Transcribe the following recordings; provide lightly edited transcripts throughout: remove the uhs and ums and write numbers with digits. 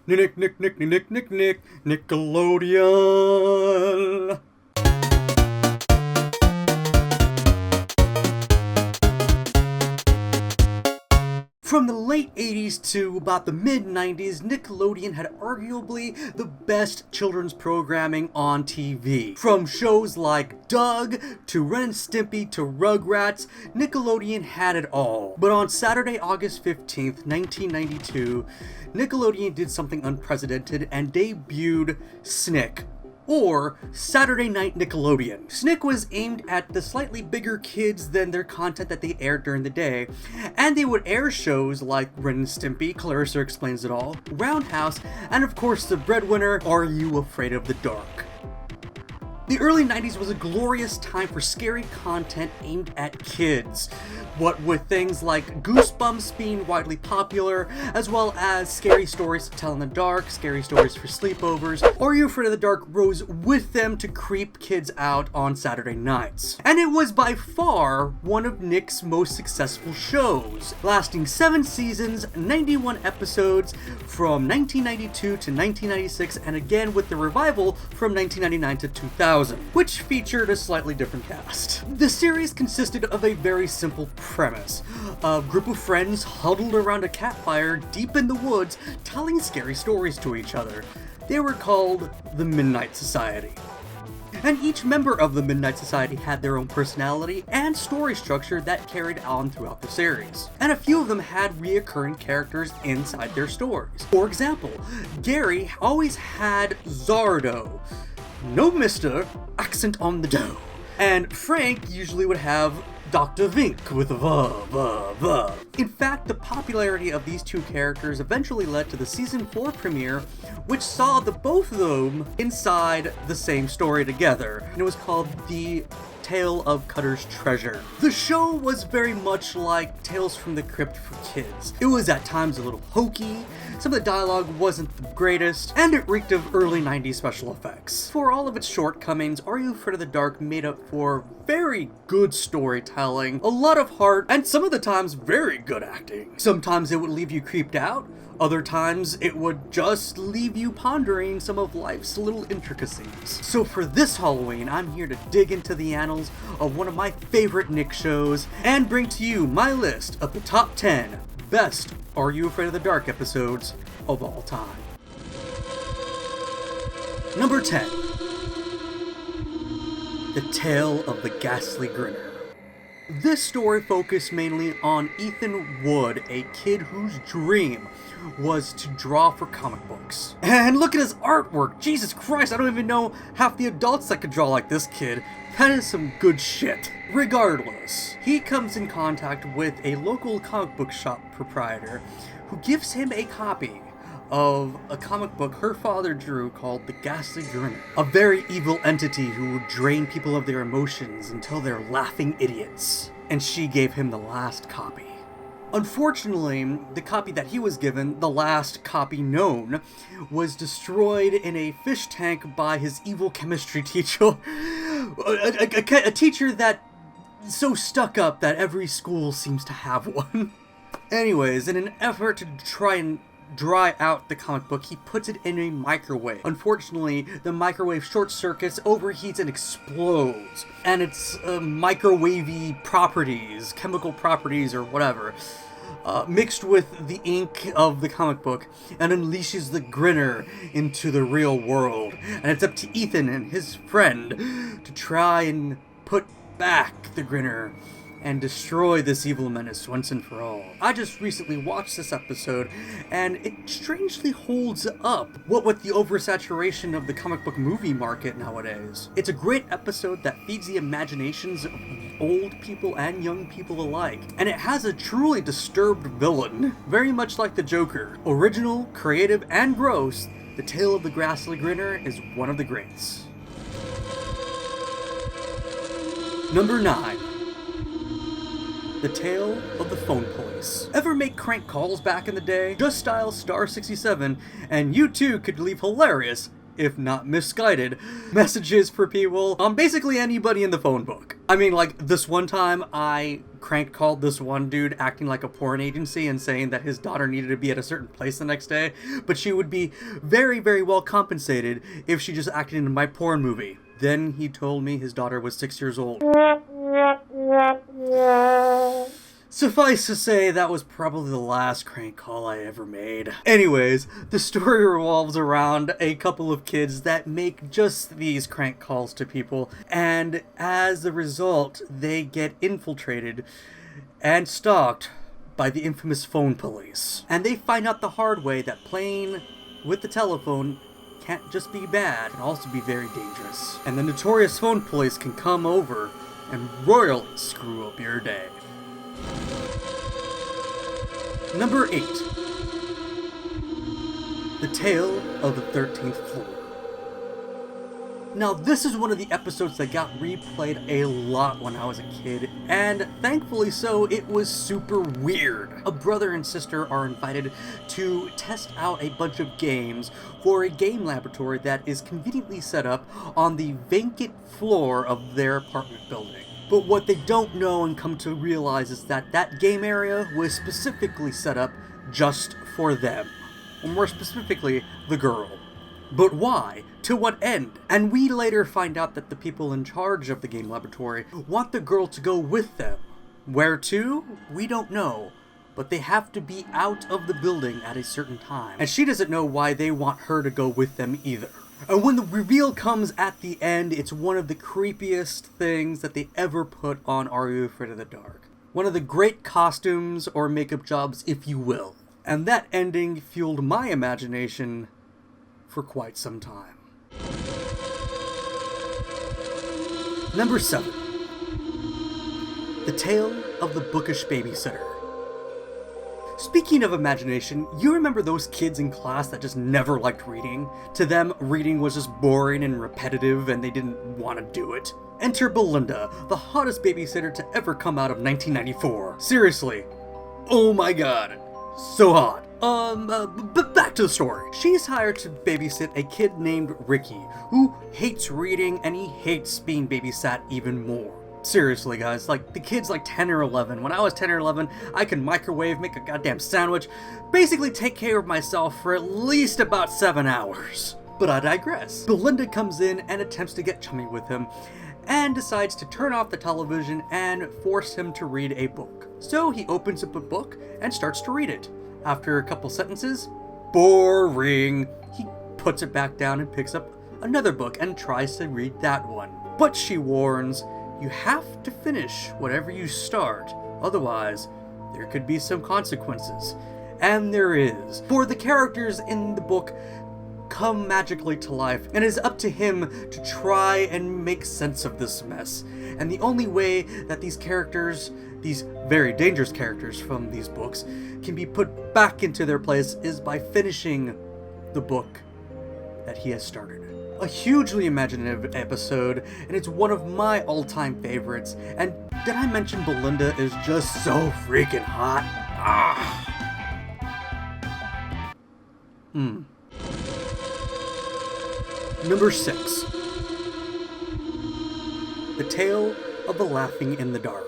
Nick, Nickelodeon. From the late 80s to about the mid-90s, Nickelodeon had arguably the best children's programming on TV. From shows like Doug, to Ren and Stimpy, to Rugrats, Nickelodeon had it all. But on Saturday, August 15th, 1992, Nickelodeon did something unprecedented and debuted Snick, or Saturday Night Nickelodeon. Snick was aimed at the slightly bigger kids than their content that they aired during the day, and they would air shows like Ren and Stimpy, Clarissa Explains It All, Roundhouse, and of course the breadwinner, Are You Afraid of the Dark? The early 90s was a glorious time for scary content aimed at kids, what with things like Goosebumps being widely popular, as well as scary stories to tell in the dark, scary stories for sleepovers, Are You Afraid of the Dark rose with them to creep kids out on Saturday nights. And it was by far one of Nick's most successful shows, lasting 7 seasons, 91 episodes from 1992 to 1996, and again with the revival from 1999 to 2000. Which featured a slightly different cast. The series consisted of a very simple premise. A group of friends huddled around a campfire deep in the woods telling scary stories to each other. They were called the Midnight Society. And each member of the Midnight Society had their own personality and story structure that carried on throughout the series. And a few of them had reoccurring characters inside their stories. For example, Gary always had Zardo. No mister, accent on the dough. And Frank usually would have Dr. Vink with a In fact, the popularity of these two characters eventually led to the season 4 premiere, which saw the both of them inside the same story together. And it was called The Tale of Cutter's Treasure. The show was very much like Tales from the Crypt for kids. It was at times a little hokey, some of the dialogue wasn't the greatest, and it reeked of early 90s special effects. For all of its shortcomings, Are You Afraid of the Dark made up for very good storytelling, a lot of heart, and some of the times very good acting. Sometimes it would leave you creeped out, other times it would just leave you pondering some of life's little intricacies. So for this Halloween, I'm here to dig into the annals of one of my favorite Nick shows and bring to you my list of the top 10 best Are You Afraid of the Dark episodes of all time. Number 10. The Tale of the Ghastly Grinner. This story focused mainly on Ethan Wood, a kid whose dream was to draw for comic books. And look at his artwork! Jesus Christ, I don't even know half the adults that could draw like this kid. That is some good shit. Regardless, he comes in contact with a local comic book shop proprietor who gives him a copy of a comic book her father drew called The Ghastly Grinner, a very evil entity who would drain people of their emotions until they're laughing idiots. And she gave him the last copy. Unfortunately, the copy that he was given, the last copy known, was destroyed in a fish tank by his evil chemistry teacher. A teacher that so stuck up that every school seems to have one. Anyways, in an effort to try and dry out the comic book, he puts it in a microwave. Unfortunately, the microwave short circuits, overheats, and explodes. And its microwavy properties, chemical properties or whatever, mixed with the ink of the comic book, and unleashes the Grinner into the real world. And it's up to Ethan and his friend to try and put back the Grinner and destroy this evil menace once and for all. I just recently watched this episode, and it strangely holds up, what with the oversaturation of the comic book movie market nowadays. It's a great episode that feeds the imaginations of old people and young people alike, and it has a truly disturbed villain, very much like the Joker. Original, creative, and gross, The Tale of the Ghastly Grinner is one of the greats. Number 9. The Tale of the Phone Police. Ever make crank calls back in the day? Just dial *67 and you too could leave hilarious if not misguided, messages for people, basically anybody in the phone book. I mean, like, this one time I crank called this one dude acting like a porn agency and saying that his daughter needed to be at a certain place the next day, but she would be very, very well compensated if she just acted in my porn movie. Then he told me his daughter was 6 years old. Suffice to say, that was probably the last crank call I ever made. Anyways, the story revolves around a couple of kids that make just these crank calls to people, and as a result, they get infiltrated and stalked by the infamous phone police. And they find out the hard way that playing with the telephone can't just be bad, it can also be very dangerous. And the notorious phone police can come over and royally screw up your day. Number 8. The Tale of the 13th Floor. Now, this is one of the episodes that got replayed a lot when I was a kid, and thankfully so, it was super weird. A brother and sister are invited to test out a bunch of games for a game laboratory that is conveniently set up on the vacant floor of their apartment building. But what they don't know and come to realize is that that game area was specifically set up just for them. Or more specifically, the girl. But why? To what end? And we later find out that the people in charge of the game laboratory want the girl to go with them. Where to? We don't know. But they have to be out of the building at a certain time. And she doesn't know why they want her to go with them either. And when the reveal comes at the end, it's one of the creepiest things that they ever put on Are You Afraid of the Dark? One of the great costumes or makeup jobs, if you will. And that ending fueled my imagination for quite some time. Number 7. The Tale of the Bookish Babysitter. Speaking of imagination, you remember those kids in class that just never liked reading? To them, reading was just boring and repetitive and they didn't want to do it. Enter Belinda, the hottest babysitter to ever come out of 1994. Seriously. Oh my god. So hot. But back to the story. She's hired to babysit a kid named Ricky, who hates reading and he hates being babysat even more. Seriously, guys, like, the kid's like 10 or 11. When I was 10 or 11, I could microwave, make a goddamn sandwich, basically take care of myself for at least about 7 hours. But I digress. Belinda comes in and attempts to get chummy with him, and decides to turn off the television and force him to read a book. So he opens up a book and starts to read it. After a couple sentences, boring, he puts it back down and picks up another book and tries to read that one. But she warns, you have to finish whatever you start, otherwise there could be some consequences. And there is. For the characters in the book come magically to life, and it is up to him to try and make sense of this mess. And the only way that these characters, these very dangerous characters from these books, can be put back into their place is by finishing the book that he has started. A hugely imaginative episode, and it's one of my all-time favorites. And did I mention Belinda is just so freaking hot? Number 6. The Tale of the Laughing in the Dark.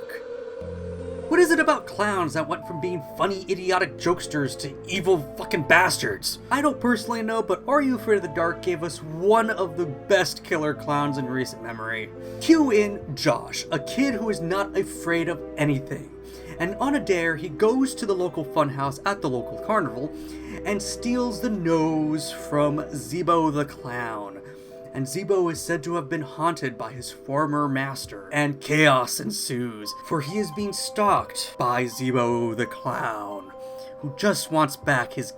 What is it about clowns that went from being funny, idiotic jokesters to evil fucking bastards? I don't personally know, but Are You Afraid of the Dark gave us one of the best killer clowns in recent memory. Cue in Josh, a kid who is not afraid of anything. And on a dare, he goes to the local funhouse at the local carnival and steals the nose from Zeebo the Clown. And Zeebo is said to have been haunted by his former master, and chaos ensues, for he is being stalked by Zeebo the Clown, who just wants back his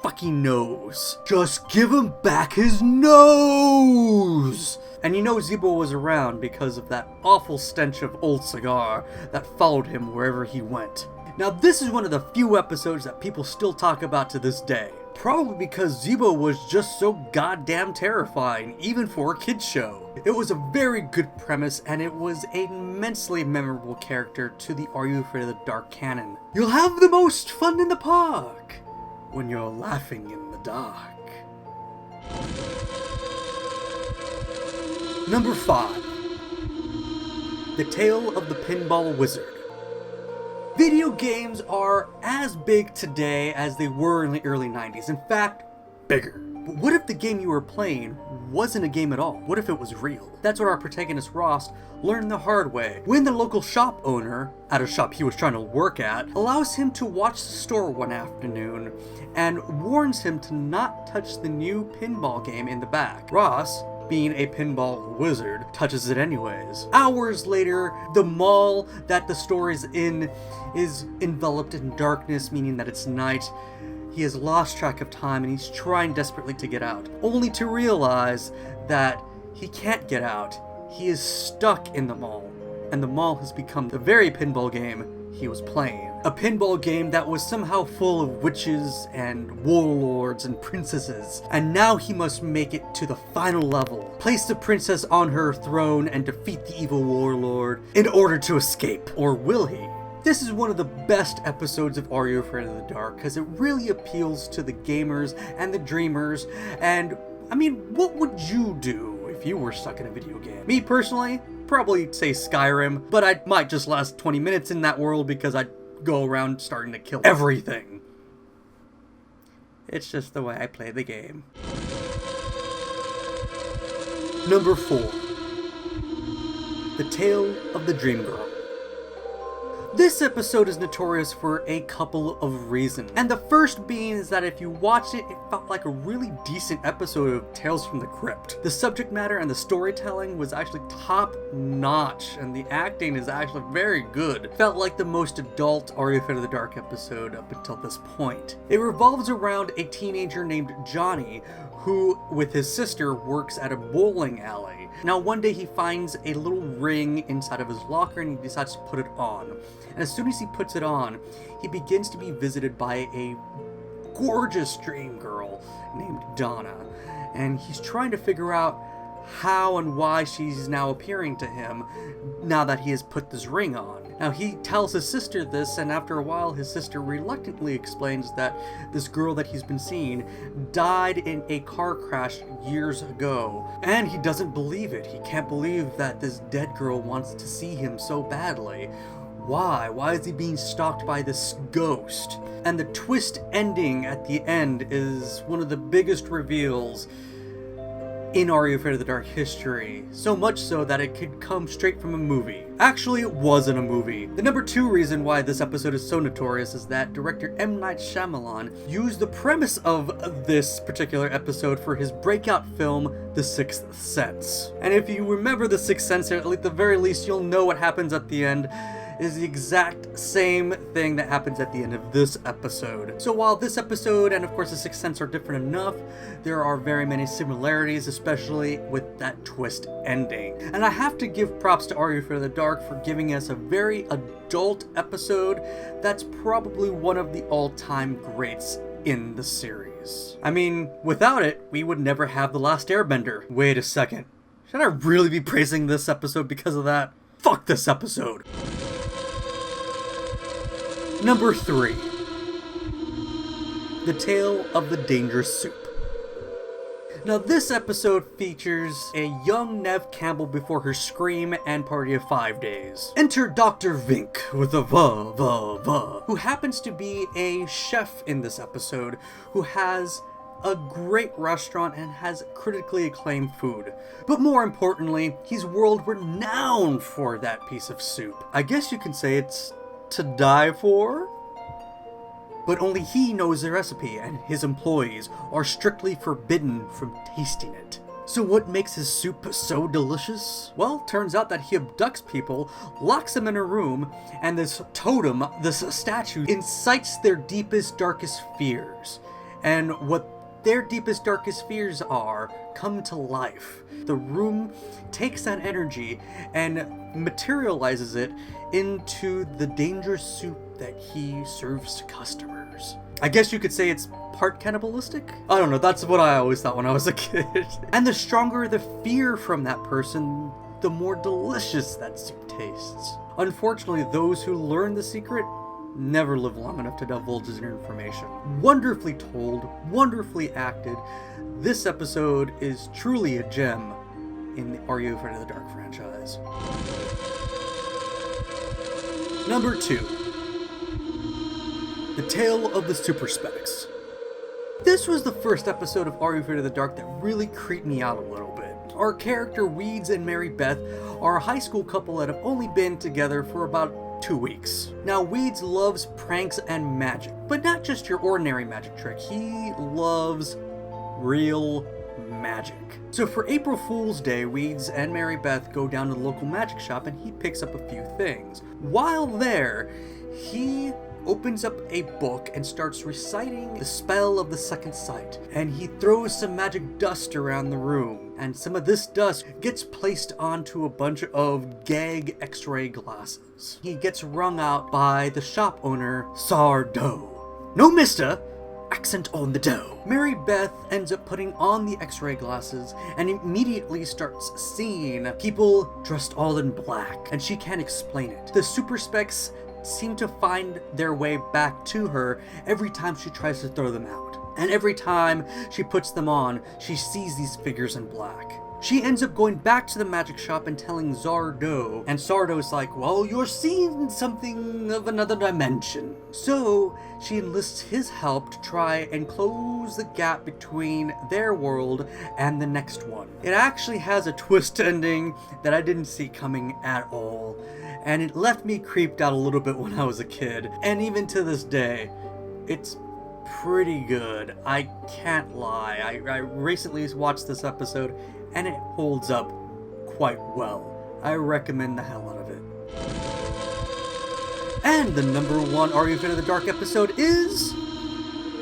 fucking nose. Just give him back his nose! And you know Zeebo was around because of that awful stench of old cigar that followed him wherever he went. Now this is one of the few episodes that people still talk about to this day. Probably because Zeebo was just so goddamn terrifying, even for a kid's show. It was a very good premise, and it was an immensely memorable character to the Are You Afraid of the Dark canon. You'll have the most fun in the park when you're laughing in the dark. Number 5. The Tale of the Pinball Wizard. Video games are as big today as they were in the early 90s. In fact, bigger. But what if the game you were playing wasn't a game at all? What if it was real? That's what our protagonist Ross learned the hard way, when the local shop owner, at a shop he was trying to work at, allows him to watch the store one afternoon and warns him to not touch the new pinball game in the back. Ross, being a pinball wizard, touches it anyways. Hours later, the mall that the store is in is enveloped in darkness, meaning that it's night. He has lost track of time and he's trying desperately to get out, only to realize that he can't get out. He is stuck in the mall, and the mall has become the very pinball game he was playing. A pinball game that was somehow full of witches and warlords and princesses, and now he must make it to the final level, place the princess on her throne and defeat the evil warlord in order to escape. Or will he? This is one of the best episodes of Are You Afraid of the Dark, because it really appeals to the gamers and the dreamers, and I mean, what would you do if you were stuck in a video game? Me personally, probably say Skyrim, but I might just last 20 minutes in that world because I'd go around starting to kill everything. It's just the way I play the game. Number 4. The Tale of the Dream Girl. This episode is notorious for a couple of reasons, and the first being is that if you watched it, it felt like a really decent episode of Tales from the Crypt. The subject matter and the storytelling was actually top notch, and the acting is actually very good. It felt like the most adult Are You Afraid of the Dark episode up until this point. It revolves around a teenager named Johnny, who, with his sister, works at a bowling alley. Now, one day he finds a little ring inside of his locker and he decides to put it on. And as soon as he puts it on, he begins to be visited by a gorgeous dream girl named Donna. And he's trying to figure out how and why she's now appearing to him now that he has put this ring on. Now, he tells his sister this, and after a while his sister reluctantly explains that this girl that he's been seeing died in a car crash years ago. And he doesn't believe it. He can't believe that this dead girl wants to see him so badly. Why? Why is he being stalked by this ghost? And the twist ending at the end is one of the biggest reveals in Are You Afraid of the Dark history, so much so that it could come straight from a movie. Actually, it wasn't a movie. The number 2 reason why this episode is so notorious is that director M. Night Shyamalan used the premise of this particular episode for his breakout film, The Sixth Sense. And if you remember The Sixth Sense, at the very least, you'll know what happens at the end is the exact same thing that happens at the end of this episode. So while this episode and of course The Sixth Sense are different enough, there are very many similarities, especially with that twist ending. And I have to give props to Are You Afraid of the Dark for giving us a very adult episode that's probably one of the all-time greats in the series. I mean, without it, we would never have The Last Airbender. Wait a second. Should I really be praising this episode because of that? Fuck this episode. Number 3. The Tale of the Dangerous Soup. Now, this episode features a young Neve Campbell before her scream and party of 5 days. Enter Dr. Vink with a who happens to be a chef in this episode who has a great restaurant and has critically acclaimed food. But more importantly, he's world renowned for that piece of soup. I guess you can say it's to die for? But only he knows the recipe, and his employees are strictly forbidden from tasting it. So what makes his soup so delicious? Well, turns out that he abducts people, locks them in a room, and this totem, this statue, incites their deepest, darkest fears. And what their deepest, darkest fears are come to life. The room takes that energy and materializes it into the dangerous soup that he serves to customers. I guess you could say it's part cannibalistic? I don't know, that's what I always thought when I was a kid. And the stronger the fear from that person, the more delicious that soup tastes. Unfortunately, those who learn the secret never live long enough to divulge their information. Wonderfully told, wonderfully acted, this episode is truly a gem, in the Are You Afraid of the Dark franchise. Number 2. The Tale of the Super Specks. This was the first episode of Are You Afraid of the Dark that really creeped me out a little bit. Our character Weeds and Mary Beth are a high school couple that have only been together for about 2 weeks. Now, Weeds loves pranks and magic, but not just your ordinary magic trick. He loves real magic. So for April Fool's Day, Weeds and Mary Beth go down to the local magic shop and he picks up a few things. While there, he opens up a book and starts reciting the spell of the second sight, and he throws some magic dust around the room, and some of this dust gets placed onto a bunch of gag x-ray glasses. He gets wrung out by the shop owner, Sardo. No mister! Accent on the dough. Mary Beth ends up putting on the x-ray glasses and immediately starts seeing people dressed all in black, and she can't explain it. The Super Specks seem to find their way back to her every time she tries to throw them out. And every time she puts them on, she sees these figures in black. She ends up going back to the magic shop and telling Zardo, and Zardo's like, well, you're seeing something of another dimension. So she enlists his help to try and close the gap between their world and the next one. It actually has a twist ending that I didn't see coming at all, and it left me creeped out a little bit when I was a kid, and even to this day, it's pretty good. I can't lie. I recently watched this episode, and it holds up quite well. I recommend the hell out of it. And the number 1 Are You Afraid of the Dark episode is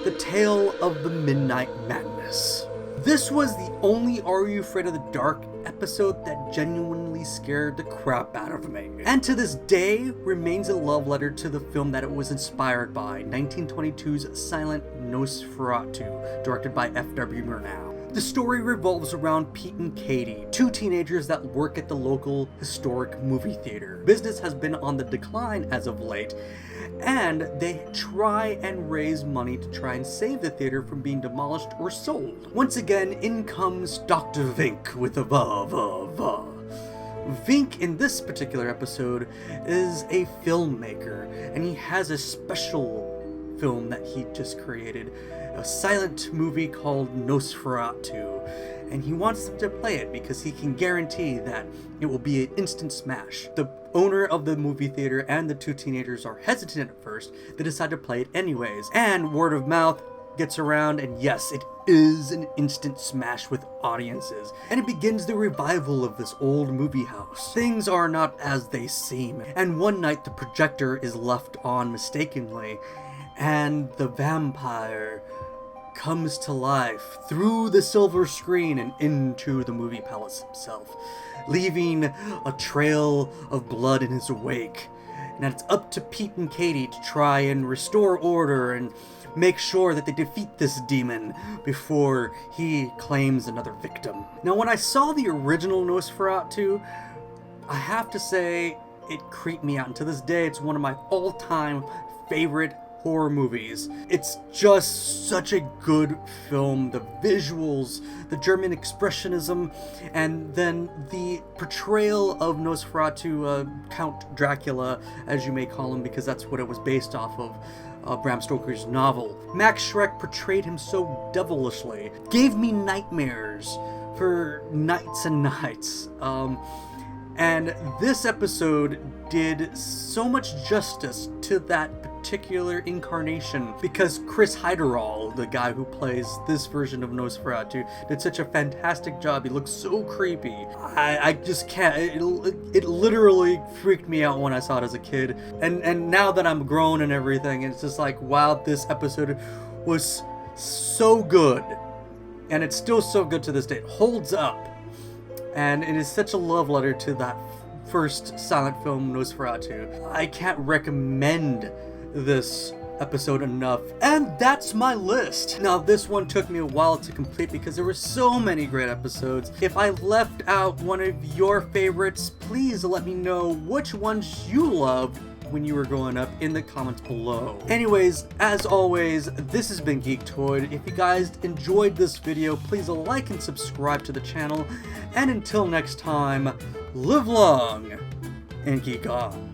The Tale of the Midnight Madness. This was the only Are You Afraid of the Dark episode that genuinely scared the crap out of me, and to this day remains a love letter to the film that it was inspired by, 1922's silent Nosferatu, directed by F.W. Murnau. The story revolves around Pete and Katie, 2 teenagers that work at the local historic movie theater. Business has been on the decline as of late, and they try and raise money to try and save the theater from being demolished or sold. Once again, in comes Dr. Vink with a va. Vink in this particular episode is a filmmaker, and he has a special film that he just created, a silent movie called Nosferatu, and he wants them to play it because he can guarantee that it will be an instant smash. The owner of the movie theater and the 2 teenagers are hesitant at first. They decide to play it anyways, and word of mouth gets around, and yes, it is an instant smash with audiences, and it begins the revival of this old movie house. Things are not as they seem, and one night the projector is left on mistakenly, and the vampire comes to life through the silver screen and into the movie palace himself, leaving a trail of blood in his wake. And it's up to Pete and Katie to try and restore order and make sure that they defeat this demon before he claims another victim. Now, when I saw the original Nosferatu, I have to say it creeped me out, and to this day it's one of my all-time favorite horror movies. It's just such a good film. The visuals, the German expressionism, and then the portrayal of Nosferatu, Count Dracula, as you may call him, because that's what it was based off of, Bram Stoker's novel. Max Schreck portrayed him so devilishly, gave me nightmares for nights and nights. And this episode did so much justice to that particular incarnation because Chris Heiderall, the guy who plays this version of Nosferatu, did such a fantastic job. He looks so creepy. I just can't. It literally freaked me out when I saw it as a kid. And now that I'm grown and everything, it's just like, wow, this episode was so good. And it's still so good to this day. It holds up. And it is such a love letter to that first silent film, Nosferatu. I can't recommend this episode enough. And that's my list. Now, this one took me a while to complete because there were so many great episodes. If I left out one of your favorites, please let me know which ones you loved when you were growing up in the comments below. Anyways, as always, this has been Geektoid. If you guys enjoyed this video, please like and subscribe to the channel. And until next time, live long and geek on.